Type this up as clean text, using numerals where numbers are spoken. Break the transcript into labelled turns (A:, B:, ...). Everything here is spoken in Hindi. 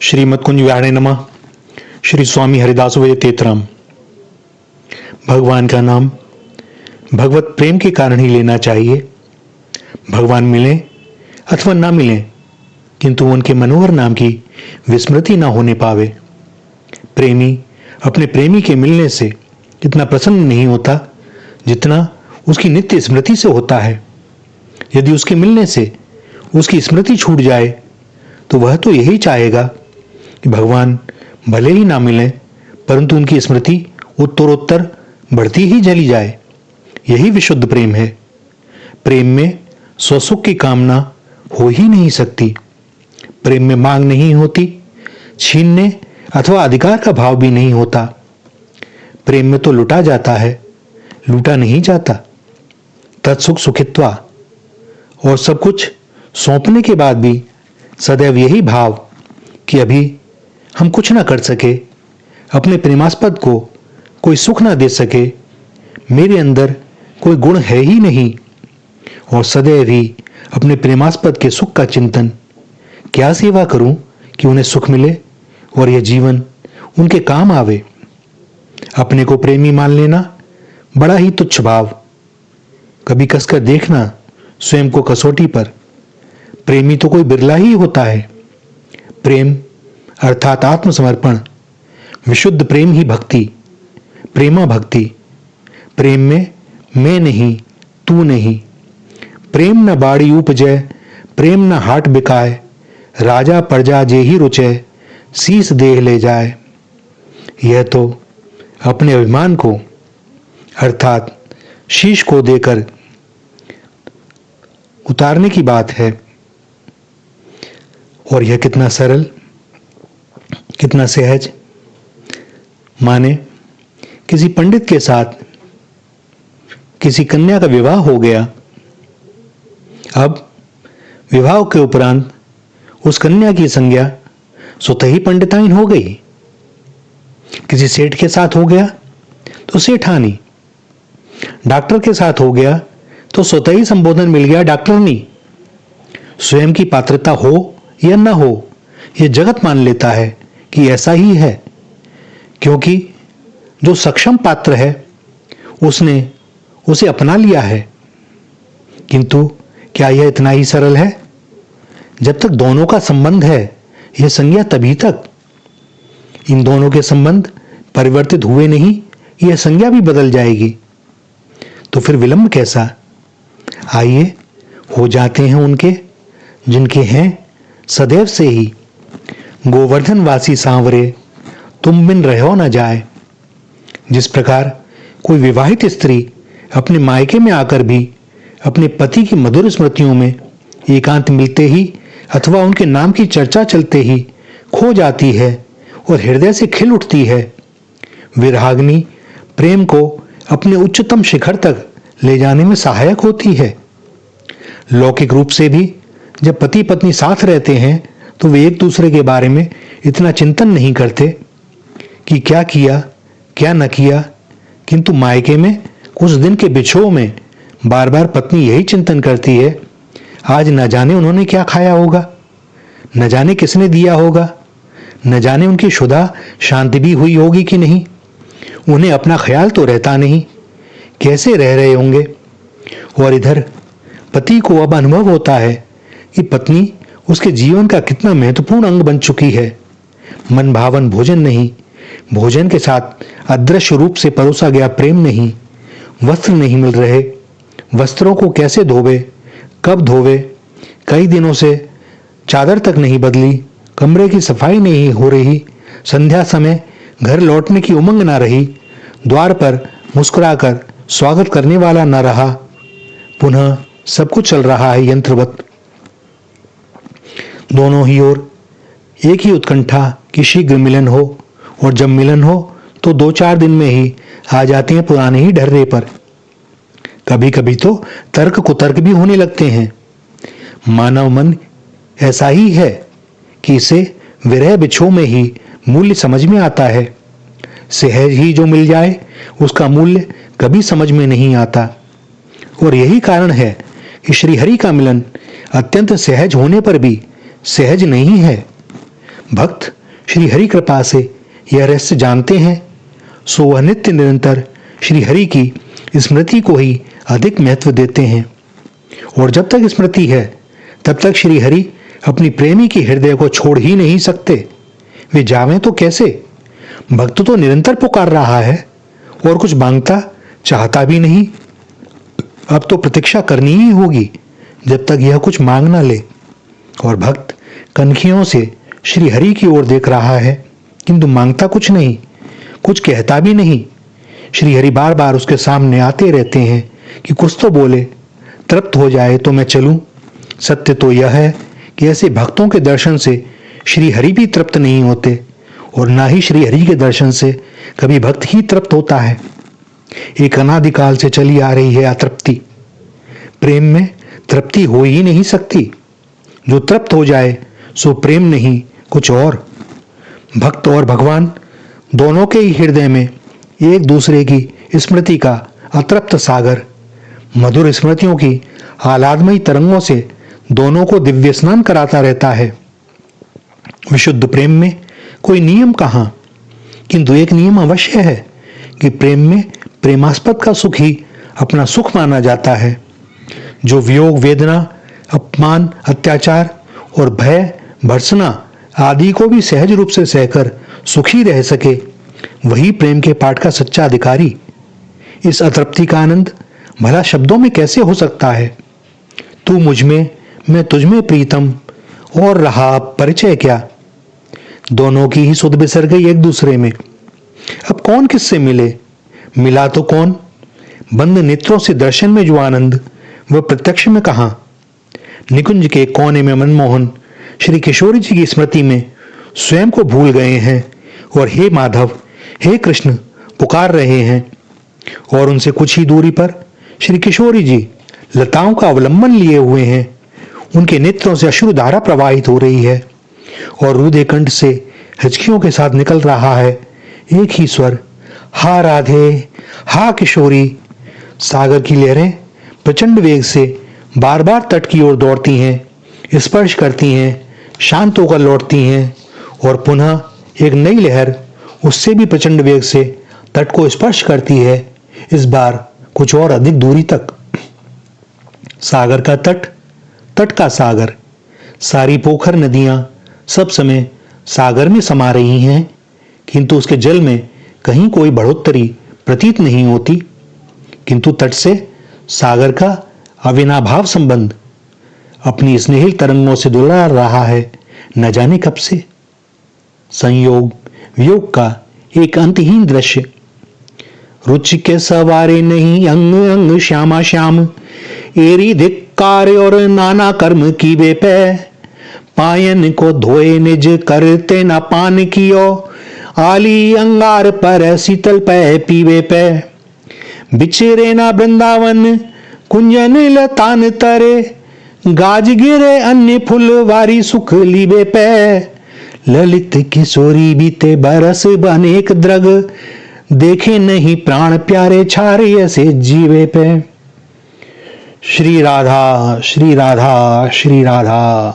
A: श्रीमद कुंज विहारे नमः। श्री स्वामी हरिदास वे तेतराम। भगवान का नाम भगवत प्रेम के कारण ही लेना चाहिए। भगवान मिले अथवा ना मिले, किंतु उनके मनोहर नाम की विस्मृति ना होने पावे। प्रेमी अपने प्रेमी के मिलने से इतना प्रसन्न नहीं होता जितना उसकी नित्य स्मृति से होता है। यदि उसके मिलने से उसकी स्मृति छूट जाए तो वह तो यही चाहेगा कि भगवान भले ही ना मिले, परंतु उनकी स्मृति उत्तरोत्तर बढ़ती ही चली जाए। यही विशुद्ध प्रेम है। प्रेम में स्वसुख की कामना हो ही नहीं सकती। प्रेम में मांग नहीं होती, छीनने अथवा अधिकार का भाव भी नहीं होता। प्रेम में तो लुटा जाता है, लूटा नहीं जाता। तत्सुख सुखित्वा, और सब कुछ सौंपने के बाद भी सदैव यही भाव कि अभी हम कुछ ना कर सके, अपने प्रेमास्पद को कोई सुख ना दे सके, मेरे अंदर कोई गुण है ही नहीं, और सदैव ही अपने प्रेमास्पद के सुख का चिंतन। क्या सेवा करूं कि उन्हें सुख मिले और यह जीवन उनके काम आवे। अपने को प्रेमी मान लेना बड़ा ही तुच्छ भाव। कभी कसकर देखना स्वयं को कसौटी पर। प्रेमी तो कोई बिरला ही होता है। प्रेम अर्थात आत्मसमर्पण, विशुद्ध प्रेम ही भक्ति, प्रेमा भक्ति। प्रेम में मैं नहीं, तू नहीं। प्रेम न बाड़ी उपजय, प्रेम न हाट बिकाए, राजा प्रजा जे ही रुचय, शीस देह ले जाए। यह तो अपने अभिमान को अर्थात शीश को देकर उतारने की बात है। और यह कितना सरल, कितना सहज। माने किसी पंडित के साथ किसी कन्या का विवाह हो गया। अब विवाह के उपरांत उस कन्या की संज्ञा स्वतः ही पंडिताइन हो गई। किसी सेठ के साथ हो गया तो सेठानी, डॉक्टर के साथ हो गया तो स्वतः ही संबोधन मिल गया डॉक्टरनी। स्वयं की पात्रता हो या न हो, यह जगत मान लेता है कि ऐसा ही है, क्योंकि जो सक्षम पात्र है उसने उसे अपना लिया है। किंतु क्या यह इतना ही सरल है? जब तक दोनों का संबंध है, यह संज्ञा तभी तक। इन दोनों के संबंध परिवर्तित हुए नहीं, यह संज्ञा भी बदल जाएगी। तो फिर विलंब कैसा? आइए, हो जाते हैं उनके जिनके हैं सदैव से ही। गोवर्धन वासी सांवरे, तुम बिन रहो न जाए। जिस प्रकार कोई विवाहित स्त्री अपने मायके में आकर भी अपने पति की मधुर स्मृतियों में एकांत मिलते ही अथवा उनके नाम की चर्चा चलते ही खो जाती है और हृदय से खिल उठती है, विरहाग्नि प्रेम को अपने उच्चतम शिखर तक ले जाने में सहायक होती है। लौकिक रूप से भी जब पति पत्नी साथ रहते हैं तो वे एक दूसरे के बारे में इतना चिंतन नहीं करते कि क्या किया क्या न किया, किंतु मायके में कुछ दिन के बिछोह में बार बार पत्नी यही चिंतन करती है, आज न जाने उन्होंने क्या खाया होगा, न जाने किसने दिया होगा, न जाने उनकी शुदा शांति भी हुई होगी कि नहीं, उन्हें अपना ख्याल तो रहता नहीं, कैसे रह रहे होंगे। और इधर पति को अब अनुभव होता है कि पत्नी उसके जीवन का कितना महत्वपूर्ण अंग बन चुकी है। मन भावन भोजन नहीं, भोजन के साथ अदृश्य रूप से परोसा गया प्रेम नहीं, वस्त्र नहीं मिल रहे, वस्त्रों को कैसे धोवे, कब धोवे, कई दिनों से चादर तक नहीं बदली, कमरे की सफाई नहीं हो रही, संध्या समय घर लौटने की उमंग ना रही, द्वार पर मुस्कुराकर स्वागत करने वाला न रहा। पुनः सब कुछ चल रहा है यंत्रवत। दोनों ही ओर एक ही उत्कंठा कि शीघ्र मिलन हो, और जब मिलन हो तो 2-4 दिन में ही आ जाते हैं पुराने ही ढर्रे पर। कभी कभी तो तर्क कुतर्क भी होने लगते हैं। मानव मन ऐसा ही है कि इसे विरह बिछोह में ही मूल्य समझ में आता है। सहज ही जो मिल जाए उसका मूल्य कभी समझ में नहीं आता। और यही कारण है कि श्री हरि का मिलन अत्यंत सहज होने पर भी सहज नहीं है। भक्त श्री हरि कृपा से यह रहस्य जानते हैं, सो वह नित्य निरंतर श्री हरि की स्मृति को ही अधिक महत्व देते हैं। और जब तक स्मृति है तब तक श्री हरि अपनी प्रेमी के हृदय को छोड़ ही नहीं सकते। वे जावें तो कैसे? भक्त तो निरंतर पुकार रहा है और कुछ मांगता चाहता भी नहीं। अब तो प्रतीक्षा करनी ही होगी जब तक यह कुछ मांग ना ले। और भक्त कनखियों से श्री हरि की ओर देख रहा है, किंतु मांगता कुछ नहीं, कुछ कहता भी नहीं। श्री हरि बार बार उसके सामने आते रहते हैं कि कुछ तो बोले, तृप्त हो जाए तो मैं चलूं। सत्य तो यह है कि ऐसे भक्तों के दर्शन से श्री हरि भी तृप्त नहीं होते और ना ही श्री हरि के दर्शन से कभी भक्त ही तृप्त होता है। एक अनादिकाल से चली आ रही है अतृप्ति। प्रेम में तृप्ति हो ही नहीं सकती। जो तृप्त हो जाए सो प्रेम नहीं, कुछ और। भक्त और भगवान दोनों के ही हृदय में एक दूसरे की स्मृति का अतृप्त सागर, मधुर स्मृतियों की आह्लादमयी तरंगों से दोनों को दिव्य स्नान कराता रहता है। विशुद्ध प्रेम में कोई नियम कहाँ, किंतु एक नियम अवश्य है कि प्रेम में प्रेमास्पद का सुख ही अपना सुख माना जाता है। जो वियोग, वेदना, अपमान, अत्याचार और भय, भर्त्सना आदि को भी सहज रूप से सहकर सुखी रह सके, वही प्रेम के पाठ का सच्चा अधिकारी। इस अतृप्ति का आनंद भला शब्दों में कैसे हो सकता है? तू मुझ में, मैं तुझ में प्रीतम, और रहा परिचय क्या। दोनों की ही सुध बिसर गई एक दूसरे में। अब कौन किससे मिले? मिला तो कौन? बंद नेत्रों से दर्शन में जो आनंद, वह प्रत्यक्ष में कहां? निकुंज के कोने में मनमोहन श्री किशोरी जी की स्मृति में स्वयं को भूल गए हैं और हे माधव, हे कृष्ण पुकार रहे हैं। और उनसे कुछ ही दूरी पर श्री किशोरी जी लताओं का अवलंबन लिए हुए हैं। उनके नेत्रों से अश्रुधारा प्रवाहित हो रही है और रुदे कंठ से हिचकियों के साथ निकल रहा है एक ही स्वर, हा राधे, हा किशोरी। सागर की लहरें प्रचंड वेग से बार बार तट की ओर दौड़ती हैं, स्पर्श करती हैं, शांत होकर लौटती हैं और पुनः एक नई लहर उससे भी प्रचंड वेग से तट को स्पर्श करती है, इस बार कुछ और अधिक दूरी तक। सागर का तट, तट का सागर, सारी पोखर नदियां सब समय सागर में समा रही हैं, किंतु उसके जल में कहीं कोई बढ़ोत्तरी प्रतीत नहीं होती। किंतु तट से सागर का अविनाभाव संबंध अपनी स्नेहिल तरंगों से दुलार रहा है न जाने कब से। संयोग वियोग का एक अंतहीन दृश्य। रुचि के सवारे नहीं अंग अंग श्यामा श्याम, एरी धिक्कार और नाना कर्म की वे पे, पायन को धोए निज करते न पान कियो, आली अंगार पर शीतल पे पीवे पे, बिछरे ना वृंदावन कुंजन लतान तरे, गाज गिरे अन्य फुलवारी सुख लीबे पे, ललित किशोरी बीते बरस बनेक द्रग, देखे नहीं प्राण प्यारे छारे ऐसे जीवे पे। श्री राधा, श्री राधा, श्री राधा।